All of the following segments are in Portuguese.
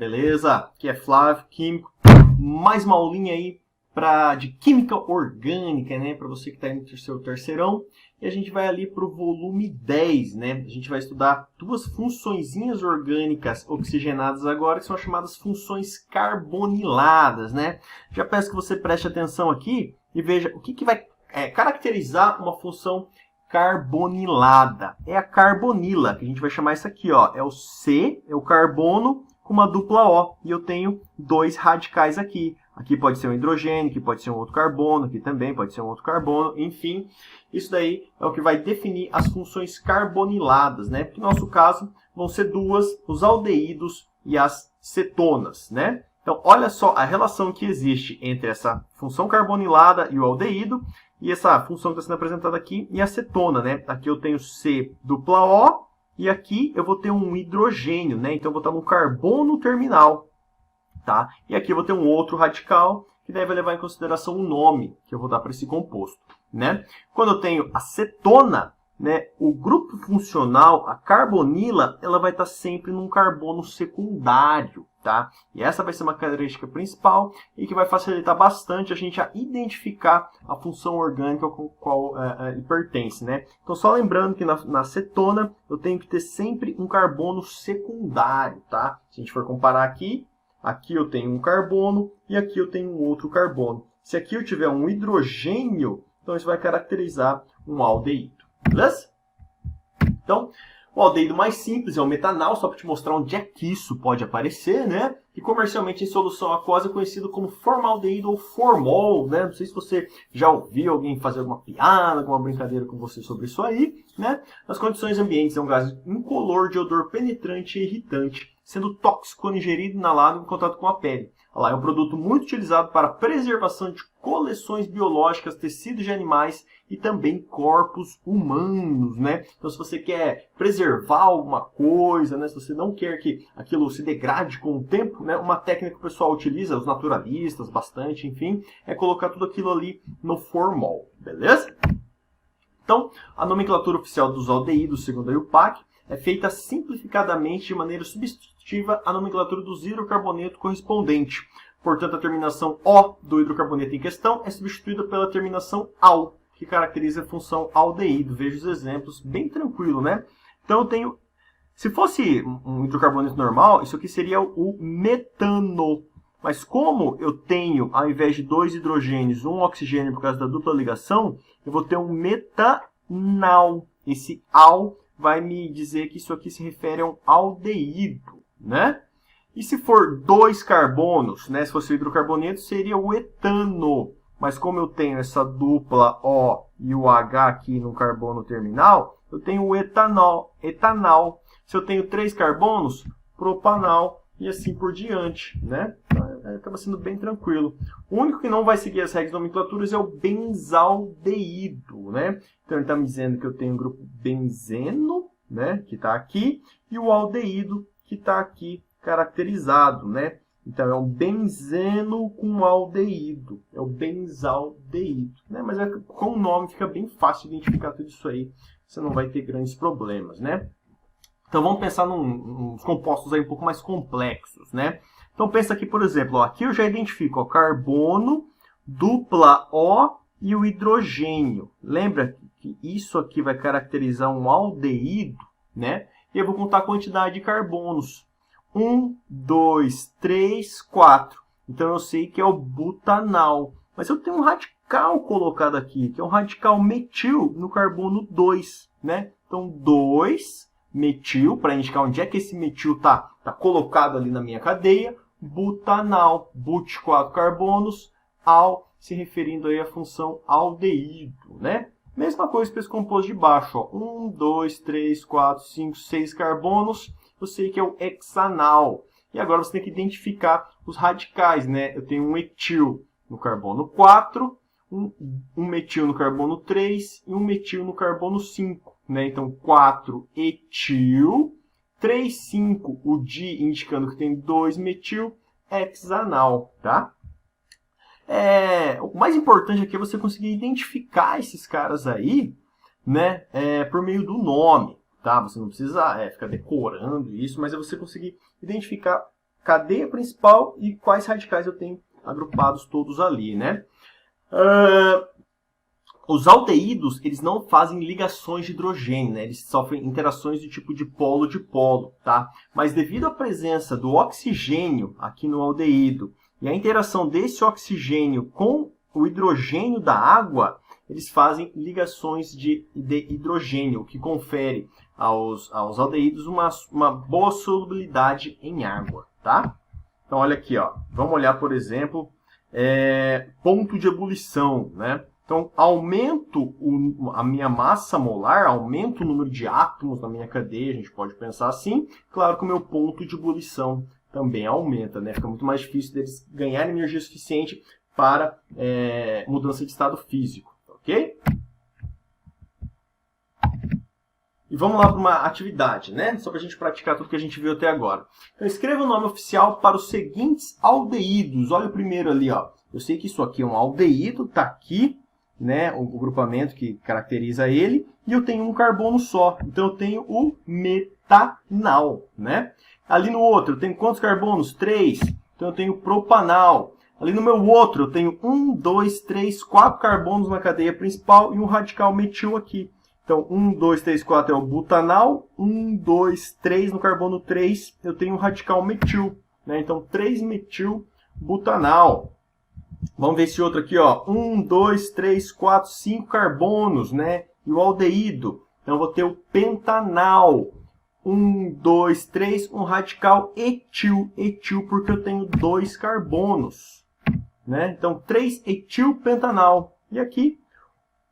beleza? Aqui é Flávio, químico. Mais uma aulinha aí de química orgânica, né? Para você que está indo no seu terceirão. E a gente vai ali para o volume 10, né? A gente vai estudar duas funçõezinhas orgânicas oxigenadas agora, que são as chamadas funções carboniladas, né? Já peço que você preste atenção aqui e veja o que vai caracterizar uma função carbonilada. É a carbonila, que a gente vai chamar isso aqui, ó. É o C, é o carbono, com uma dupla O. E eu tenho dois radicais aqui. Aqui pode ser um hidrogênio, aqui pode ser um outro carbono, aqui também pode ser um outro carbono, enfim. Isso daí é o que vai definir as funções carboniladas, né? Que no nosso caso vão ser duas, os aldeídos e as cetonas, né? Então, olha só a relação que existe entre essa função carbonilada e o aldeído, e essa função que está sendo apresentada aqui, e a cetona, né? Aqui eu tenho C dupla O, e aqui eu vou ter um hidrogênio, né? Então eu vou estar no carbono terminal, tá? E aqui eu vou ter um outro radical, que daí vai levar em consideração o nome que eu vou dar para esse composto, né? Quando eu tenho a cetona, né, o grupo funcional, a carbonila, ela vai estar sempre num carbono secundário, tá? E essa vai ser uma característica principal e que vai facilitar bastante a gente a identificar a função orgânica com qual ele pertence, né? Então, só lembrando que na cetona eu tenho que ter sempre um carbono secundário, tá? Se a gente for comparar aqui, aqui eu tenho um carbono e aqui eu tenho um outro carbono. Se aqui eu tiver um hidrogênio, então isso vai caracterizar um aldeído. Beleza? Então, o aldeído mais simples é o metanal, só para te mostrar onde é que isso pode aparecer, né? E comercialmente em solução aquosa é conhecido como formaldeído ou formol, né? Não sei se você já ouviu alguém fazer alguma piada, alguma brincadeira com você sobre isso aí, né? Nas condições ambientes é um gás incolor de odor penetrante e irritante, sendo tóxico quando ingerido, inalado em contato com a pele. É um produto muito utilizado para preservação de coleções biológicas, tecidos de animais e também corpos humanos, né? Então, se você quer preservar alguma coisa, né? Se você não quer que aquilo se degrade com o tempo, né? Uma técnica que o pessoal utiliza, os naturalistas bastante, enfim, é colocar tudo aquilo ali no formol, beleza? Então, a nomenclatura oficial dos aldeídos, segundo a IUPAC, é feita simplificadamente de maneira substitutiva à nomenclatura dos hidrocarbonetos correspondente. Portanto, a terminação O do hidrocarboneto em questão é substituída pela terminação AL, que caracteriza a função aldeído. Veja os exemplos, bem tranquilo, né? Então, eu tenho... Se fosse um hidrocarboneto normal, isso aqui seria o metano. Mas como eu tenho, ao invés de dois hidrogênios, um oxigênio por causa da dupla ligação, eu vou ter um metanal. Esse AL vai me dizer que isso aqui se refere a um aldeído, né? E se for dois carbonos, né? Se fosse o hidrocarboneto, seria o etano. Mas como eu tenho essa dupla O e o H aqui no carbono terminal, eu tenho o etanol. Se eu tenho três carbonos, propanal e assim por diante, né? Acaba sendo bem tranquilo. O único que não vai seguir as regras de nomenclaturas é o benzaldeído, né? Então ele está me dizendo que eu tenho o grupo benzeno, né? Que está aqui, e o aldeído, que está aqui caracterizado, né? Então é um benzeno com aldeído. É o benzaldeído, né? Mas com o nome fica bem fácil de identificar tudo isso aí. Você não vai ter grandes problemas, né? Então vamos pensar nos compostos aí um pouco mais complexos, né? Então pensa aqui, por exemplo, ó, aqui eu já identifico o carbono, dupla O e o hidrogênio. Lembra que isso aqui vai caracterizar um aldeído, né? E eu vou contar a quantidade de carbonos. 1, 2, 3, 4. Então eu sei que é o butanal. Mas eu tenho um radical colocado aqui, que é um radical metil no carbono 2, né? Então 2 metil, para indicar onde é que esse metil está colocado ali na minha cadeia. Butanal, but 4 carbonos, al, se referindo aí à função aldeído, né? Mesma coisa para esse composto de baixo, ó. 1, 2, 3, 4, 5, 6 carbonos, eu sei que é o hexanal. E agora você tem que identificar os radicais, né? Eu tenho um etil no carbono 4, um metil no carbono 3 e um metil no carbono 5, né? Então, 4 etil, 3, 5, o di indicando que tem 2 metil, hexanal, tá? O mais importante aqui é você conseguir identificar esses caras aí, né? Por meio do nome, tá? Você não precisa ficar decorando isso, mas é você conseguir identificar cadeia principal e quais radicais eu tenho agrupados todos ali, né? Os aldeídos, eles não fazem ligações de hidrogênio, né? Eles sofrem interações do tipo de polo, tá? Mas devido à presença do oxigênio aqui no aldeído e a interação desse oxigênio com o hidrogênio da água, eles fazem ligações de hidrogênio, o que confere aos aldeídos uma boa solubilidade em água, tá? Então, olha aqui, ó. Vamos olhar, por exemplo, ponto de ebulição, né? Então, aumento a minha massa molar, aumento o número de átomos na minha cadeia, a gente pode pensar assim. Claro que o meu ponto de ebulição também aumenta, né? Fica muito mais difícil deles ganharem energia suficiente para mudança de estado físico, ok? E vamos lá para uma atividade, né? Só para a gente praticar tudo que a gente viu até agora. Então, escreva o nome oficial para os seguintes aldeídos. Olha o primeiro ali, ó. Eu sei que isso aqui é um aldeído, tá aqui, né? O grupamento que caracteriza ele. E eu tenho um carbono só. Então, eu tenho o metanal, né? Ali no outro, eu tenho quantos carbonos? 3. Então, eu tenho propanal. Ali no meu outro, eu tenho 1, 2, 3, 4 carbonos na cadeia principal e um radical metil aqui. Então, 1, 2, 3, 4 é o butanal. 1, 2, 3 no carbono 3, eu tenho um radical metil, né? Então, 3-metil butanal. Vamos ver esse outro aqui, ó. 1, 2, 3, 4, 5 carbonos, né? E o aldeído. Então, eu vou ter o pentanal. 1, 2, 3, um radical etil. Etil porque eu tenho 2 carbonos, né? Então, 3-etilpentanal. E aqui,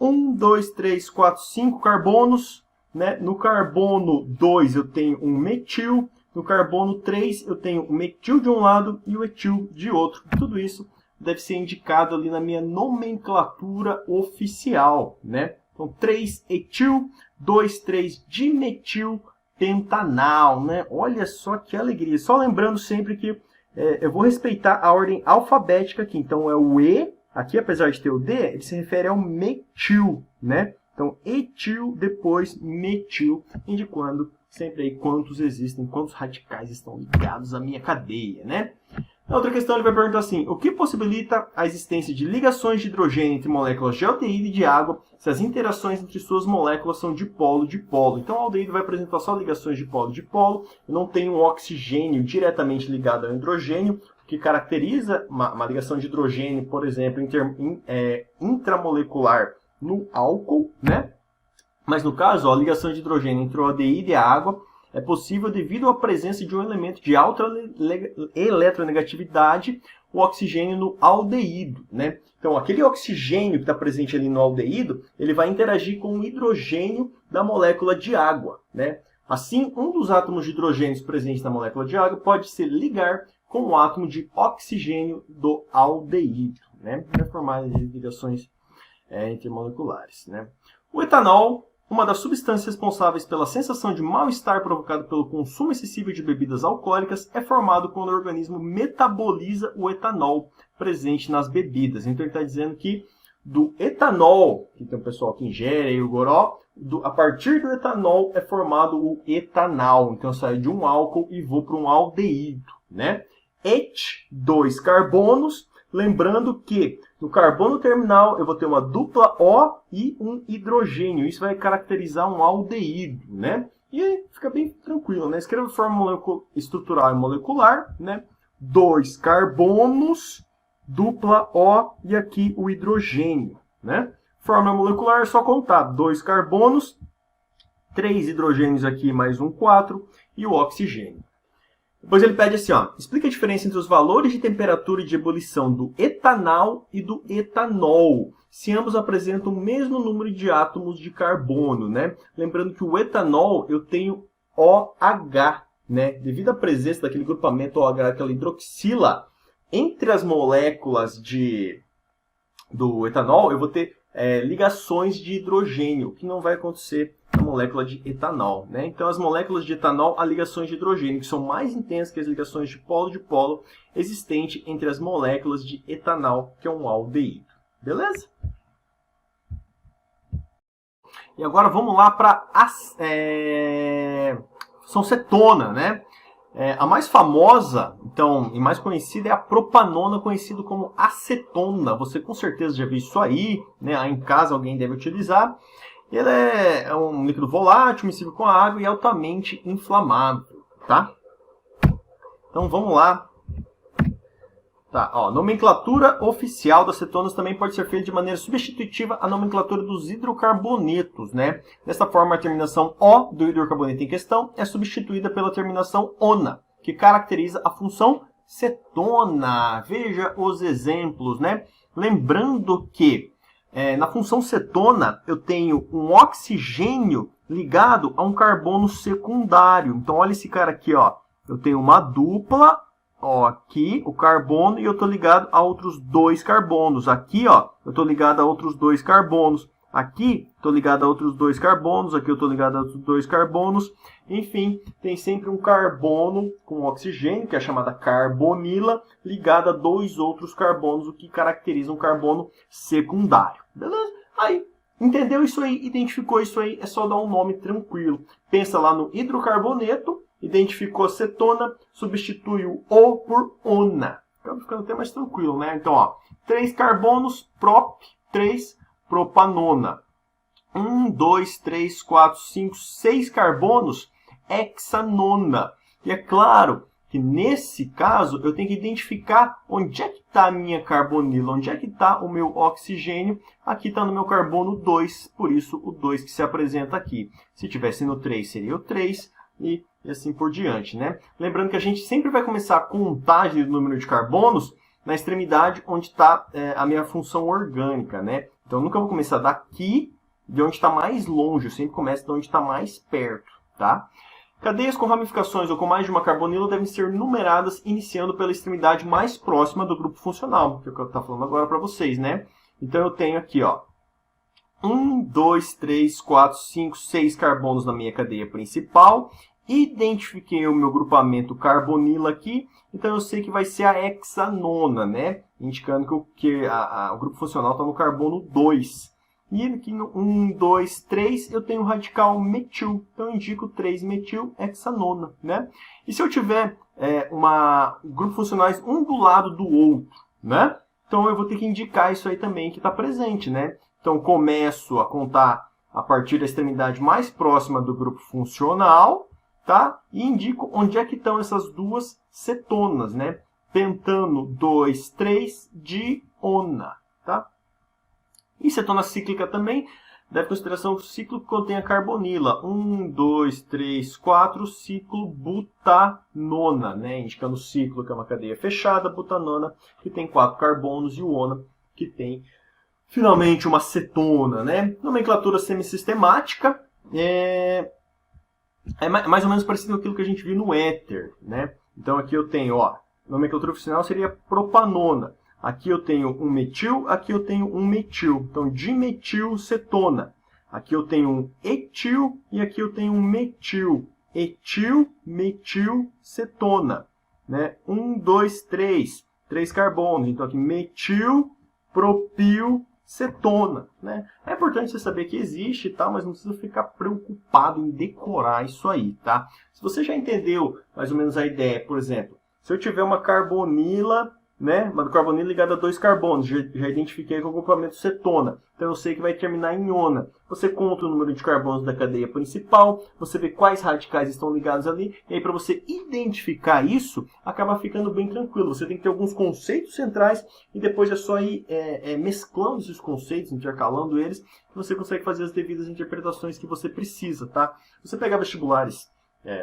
1, 2, 3, 4, 5 carbonos, né? No carbono 2 eu tenho um metil, no carbono 3 eu tenho o metil de um lado e o etil de outro. Tudo isso deve ser indicado ali na minha nomenclatura oficial, né? Então, 3-etil, 2, 3-dimetilpentanal, né? Olha só que alegria. Só lembrando sempre que eu vou respeitar a ordem alfabética aqui. Então, é o E. Aqui, apesar de ter o D, ele se refere ao metil, né? Então, etil, depois metil, indicando sempre aí quantos existem, quantos radicais estão ligados à minha cadeia, né? Na outra questão, ele vai perguntar assim, o que possibilita a existência de ligações de hidrogênio entre moléculas de aldeído e de água se as interações entre suas moléculas são de polo? Então, o aldeído vai apresentar só ligações de polo. Eu não tenho um oxigênio diretamente ligado ao hidrogênio, que caracteriza uma ligação de hidrogênio, por exemplo, intramolecular no álcool, né? Mas no caso, a ligação de hidrogênio entre o aldeído e a água é possível devido à presença de um elemento de alta eletronegatividade, o oxigênio no aldeído, né? Então, aquele oxigênio que está presente ali no aldeído, ele vai interagir com o hidrogênio da molécula de água, né? Assim, um dos átomos de hidrogênio presentes na molécula de água pode se ligar com o átomo de oxigênio do aldeído, né? Para formar ligações intermoleculares, né? O etanol, uma das substâncias responsáveis pela sensação de mal-estar provocado pelo consumo excessivo de bebidas alcoólicas, é formado quando o organismo metaboliza o etanol presente nas bebidas. Então, ele está dizendo que do etanol, que tem o pessoal que ingere aí o goró, a partir do etanol é formado o etanal. Então, eu saio de um álcool e vou para um aldeído, né? Et, 2 carbonos. Lembrando que no carbono terminal eu vou ter uma dupla O e um hidrogênio. Isso vai caracterizar um aldeído, né? E aí fica bem tranquilo, né? Escreva forma estrutural e molecular, né? 2 carbonos, dupla O e aqui o hidrogênio, né? Fórmula molecular é só contar 2 carbonos, 3 hidrogênios aqui mais um 4 e o oxigênio. Depois ele pede assim, ó, explica a diferença entre os valores de temperatura e de ebulição do etanal e do etanol, se ambos apresentam o mesmo número de átomos de carbono, né? Lembrando que o etanol eu tenho OH, né? Devido à presença daquele grupamento OH, aquela hidroxila, entre as moléculas do etanol, eu vou ter ligações de hidrogênio, que não vai acontecer na molécula de etanol, né? Então, as moléculas de etanol, há ligações de hidrogênio, que são mais intensas que as ligações de polo existentes entre as moléculas de etanol, que é um aldeído. Beleza? E agora vamos lá para são cetona, né? A mais famosa, então, e mais conhecida é a propanona, conhecida como acetona. Você com certeza já viu isso aí, né? Aí em casa alguém deve utilizar. Ele é um líquido volátil, miscible com água e altamente inflamável, tá? Então vamos lá. Tá, ó, nomenclatura oficial das cetonas também pode ser feita de maneira substitutiva à nomenclatura dos hidrocarbonetos, né? Dessa forma, a terminação O do hidrocarboneto em questão é substituída pela terminação ONA, que caracteriza a função cetona. Veja os exemplos, né? Lembrando que na função cetona eu tenho um oxigênio ligado a um carbono secundário. Então, olha esse cara aqui, ó. Eu tenho uma dupla. Ó, aqui o carbono e eu estou ligado a outros 2 carbonos. Aqui, ó, eu estou ligado a outros 2 carbonos. Aqui, estou ligado a outros 2 carbonos. Aqui, eu estou ligado a outros 2 carbonos. Enfim, tem sempre um carbono com oxigênio, que é a chamada carbonila, ligado a 2 outros carbonos, o que caracteriza um carbono secundário. Beleza? Aí, entendeu isso aí? Identificou isso aí? É só dar um nome tranquilo. Pensa lá no hidrocarboneto. Identificou a cetona, substitui o O por ONA. Acaba ficando até mais tranquilo, né? Então, ó, 3 carbonos, prop, 3 propanona. 1, 2, 3, 4, 5, 6 carbonos, hexanona. E é claro que nesse caso eu tenho que identificar onde é que está a minha carbonila, onde é que está o meu oxigênio. Aqui está no meu carbono 2, por isso o 2 que se apresenta aqui. Se tivesse no 3, seria o 3 e assim por diante, né? Lembrando que a gente sempre vai começar a contagem do número de carbonos na extremidade onde está a minha função orgânica, né? Então, eu nunca vou começar daqui, de onde está mais longe, eu sempre começo de onde está mais perto, tá? Cadeias com ramificações ou com mais de uma carbonila devem ser numeradas iniciando pela extremidade mais próxima do grupo funcional, que é o que eu estou falando agora para vocês, né? Então, eu tenho aqui, ó, 1, 2, 3, 4, 5, 6 carbonos na minha cadeia principal. Identifiquei o meu grupamento carbonila aqui, então eu sei que vai ser a hexanona, né? Indicando que o grupo funcional está no carbono 2. E aqui no 1, 2, 3 eu tenho o radical metil, então eu indico 3-metil hexanona, né? E se eu tiver grupos funcionais um do lado do outro, né? Então eu vou ter que indicar isso aí também que está presente, né? Então começo a contar a partir da extremidade mais próxima do grupo funcional, tá? E indico onde é que estão essas duas cetonas, né? Pentano 2, 3, diona, tá? E cetona cíclica também, deve consideração o ciclo que contém a carbonila. 1, 2, 3, 4, ciclo butanona, né? Indicando o ciclo que é uma cadeia fechada, butanona, que tem 4 carbonos, e o ona, que tem finalmente uma cetona, né? Nomenclatura semissistemática é mais ou menos parecido com aquilo que a gente viu no éter, né? Então aqui eu tenho, ó, nomenclatura oficial seria propanona. Aqui eu tenho um metil, aqui eu tenho um metil. Então, dimetilcetona. Aqui eu tenho um etil e aqui eu tenho um metil. Etil-metilcetona. Né? 1, 2, 3. 3 carbonos. Então, aqui metilpropilcetona. Né? É importante você saber que existe, tá? Mas não precisa ficar preocupado em decorar isso aí, tá? Se você já entendeu mais ou menos a ideia, por exemplo, se eu tiver uma carbonila, né, uma carbonila ligada a 2 carbonos, já identifiquei com o grupamento cetona, então eu sei que vai terminar em ona. Você conta o número de carbonos da cadeia principal, você vê quais radicais estão ligados ali, e aí para você identificar isso, acaba ficando bem tranquilo. Você tem que ter alguns conceitos centrais, e depois é só ir mesclando esses conceitos, intercalando eles, que você consegue fazer as devidas interpretações que você precisa, tá? Você pegar vestibulares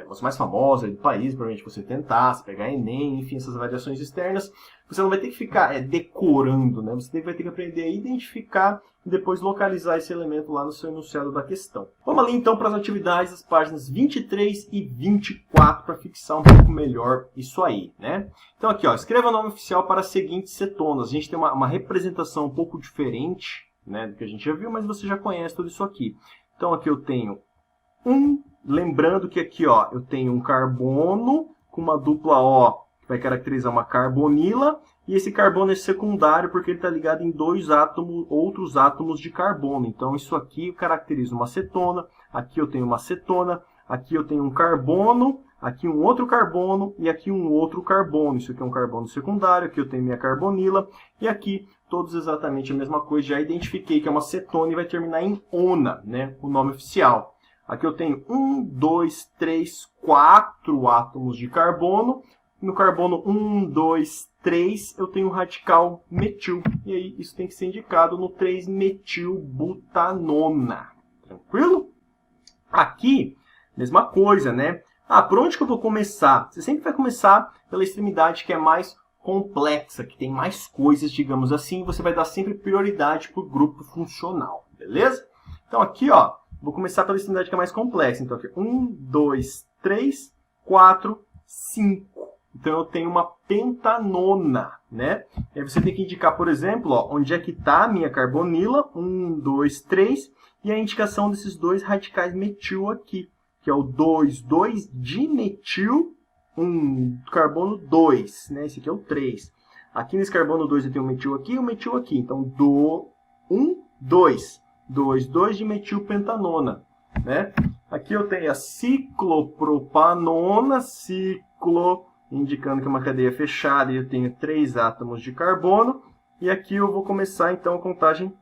os mais famosos do país, provavelmente você tentar, se pegar Enem, enfim, essas avaliações externas, você não vai ter que ficar decorando, né? Você vai ter que aprender a identificar e depois localizar esse elemento lá no seu enunciado da questão. Vamos ali então para as atividades das páginas 23 e 24 para fixar um pouco melhor isso aí, né? Então aqui, ó, escreva o nome oficial para as seguintes cetonas. A gente tem uma representação um pouco diferente, né, do que a gente já viu, mas você já conhece tudo isso aqui. Então aqui eu tenho lembrando que aqui, ó, eu tenho um carbono com uma dupla O, que vai caracterizar uma carbonila, e esse carbono é secundário porque ele está ligado em 2 átomos, outros átomos de carbono. Então, isso aqui caracteriza uma cetona, aqui eu tenho uma cetona, aqui eu tenho um carbono, aqui um outro carbono e aqui um outro carbono. Isso aqui é um carbono secundário, aqui eu tenho minha carbonila e aqui todos exatamente a mesma coisa. Já identifiquei que é uma cetona e vai terminar em ona, né? O nome oficial. Aqui eu tenho 1, 2, 3, 4 átomos de carbono. No carbono 1, 2, 3 eu tenho um radical metil. E aí isso tem que ser indicado no 3-metilbutanona. Tranquilo? Aqui, mesma coisa, né? Por onde que eu vou começar? Você sempre vai começar pela extremidade que é mais complexa, que tem mais coisas, digamos assim. Você vai dar sempre prioridade para o grupo funcional, beleza? Então aqui, ó, vou começar pela extremidade que é mais complexa. Então aqui, 1, 2, 3, 4, 5. Então eu tenho uma pentanona, né? E aí você tem que indicar, por exemplo, ó, onde é que está a minha carbonila. 1, 2, 3. E a indicação desses dois radicais metil aqui, que é o 2,2-dimetil, carbono 2, né? Esse aqui é o 3. Aqui nesse carbono 2 eu tenho um metil aqui e um metil aqui. Então, 1, 2. 2,2-dimetilpentanona, né? Aqui eu tenho a ciclopropanona, indicando que é uma cadeia fechada e eu tenho 3 átomos de carbono. E aqui eu vou começar, então, a contagem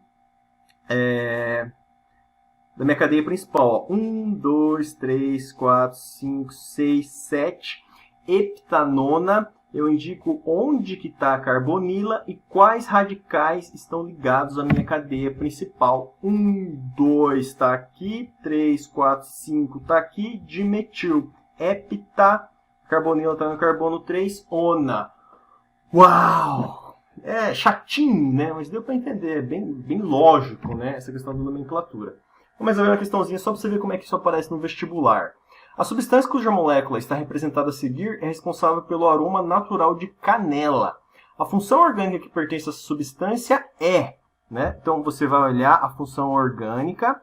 da minha cadeia principal. 1, 2, 3, 4, 5, 6, 7. Heptanona, eu indico onde que está a carbonila e quais radicais estão ligados à minha cadeia principal. 1, 2 está aqui, 3, 4, 5 está aqui, dimetil. Hepta, carbonila está no carbono 3, ona. Uau! É chatinho, né? Mas deu para entender, é bem lógico, né? Essa questão da nomenclatura. Vamos ver uma questãozinha só para você ver como é que isso aparece no vestibular. A substância cuja molécula está representada a seguir é responsável pelo aroma natural de canela. A função orgânica que pertence a essa substância é, né? Então você vai olhar a função orgânica,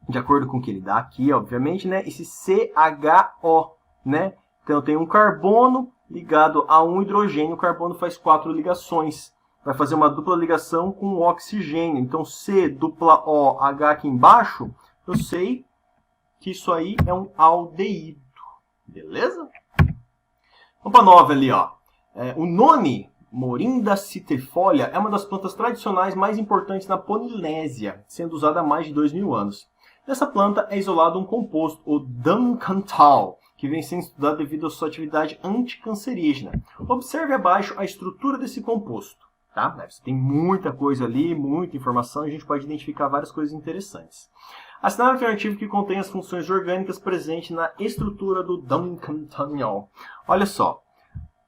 de acordo com o que ele dá aqui, obviamente, né? Esse CHO, né? Então eu tenho um carbono ligado a um hidrogênio, o carbono faz 4 ligações. Vai fazer uma dupla ligação com o oxigênio. Então, C, dupla O, H aqui embaixo, eu sei que isso aí é um aldeído. Beleza? Vamos para a 9 ali, ó. O nome, Morinda citrifolia, é uma das plantas tradicionais mais importantes na Polinésia, sendo usada há mais de 2.000 anos. Nessa planta é isolado um composto, o Duncantal, que vem sendo estudado devido à sua atividade anticancerígena. Observe abaixo a estrutura desse composto. Tá? Você tem muita coisa ali, muita informação, e a gente pode identificar várias coisas interessantes. Assinale a alternativa que contém as funções orgânicas presentes na estrutura do Duncantal. Olha só,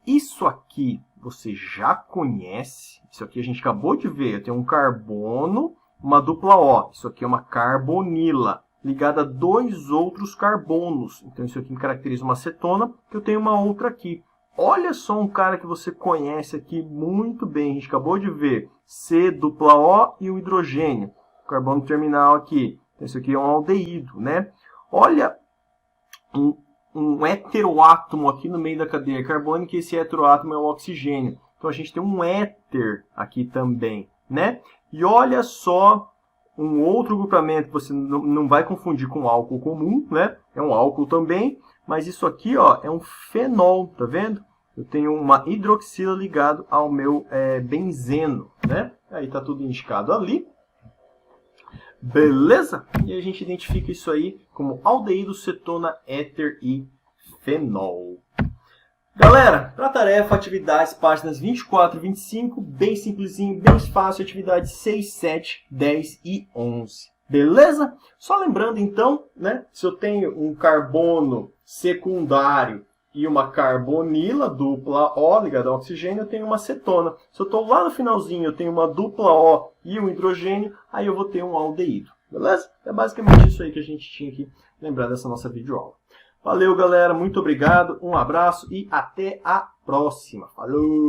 isso aqui você já conhece, isso aqui a gente acabou de ver, eu tenho um carbono, uma dupla O, isso aqui é uma carbonila, ligada a 2 outros carbonos. Então isso aqui me caracteriza uma cetona, que eu tenho uma outra aqui. Olha só um cara que você conhece aqui muito bem. A gente acabou de ver C, dupla O e o hidrogênio. O carbono terminal aqui. Então, isso aqui é um aldeído, né? Olha um heteroátomo aqui no meio da cadeia carbônica. E esse heteroátomo é o oxigênio. Então, a gente tem um éter aqui também, né? E olha só um outro grupamento que você não vai confundir com álcool comum, né? É um álcool também. Mas isso aqui, ó, é um fenol, tá vendo? Eu tenho uma hidroxila ligado ao meu benzeno, né? Aí tá tudo indicado ali. Beleza? E a gente identifica isso aí como aldeído, cetona, éter e fenol. Galera, para a tarefa, atividades, páginas 24 e 25, bem simplesinho, bem fácil, atividades 6, 7, 10 e 11. Beleza? Só lembrando então, né, se eu tenho um carbono secundário e uma carbonila, dupla O, ligada ao oxigênio, eu tenho uma cetona. Se eu estou lá no finalzinho, eu tenho uma dupla O e um hidrogênio, aí eu vou ter um aldeído. Beleza? É basicamente isso aí que a gente tinha que lembrar dessa nossa videoaula. Valeu, galera. Muito obrigado. Um abraço e até a próxima. Falou!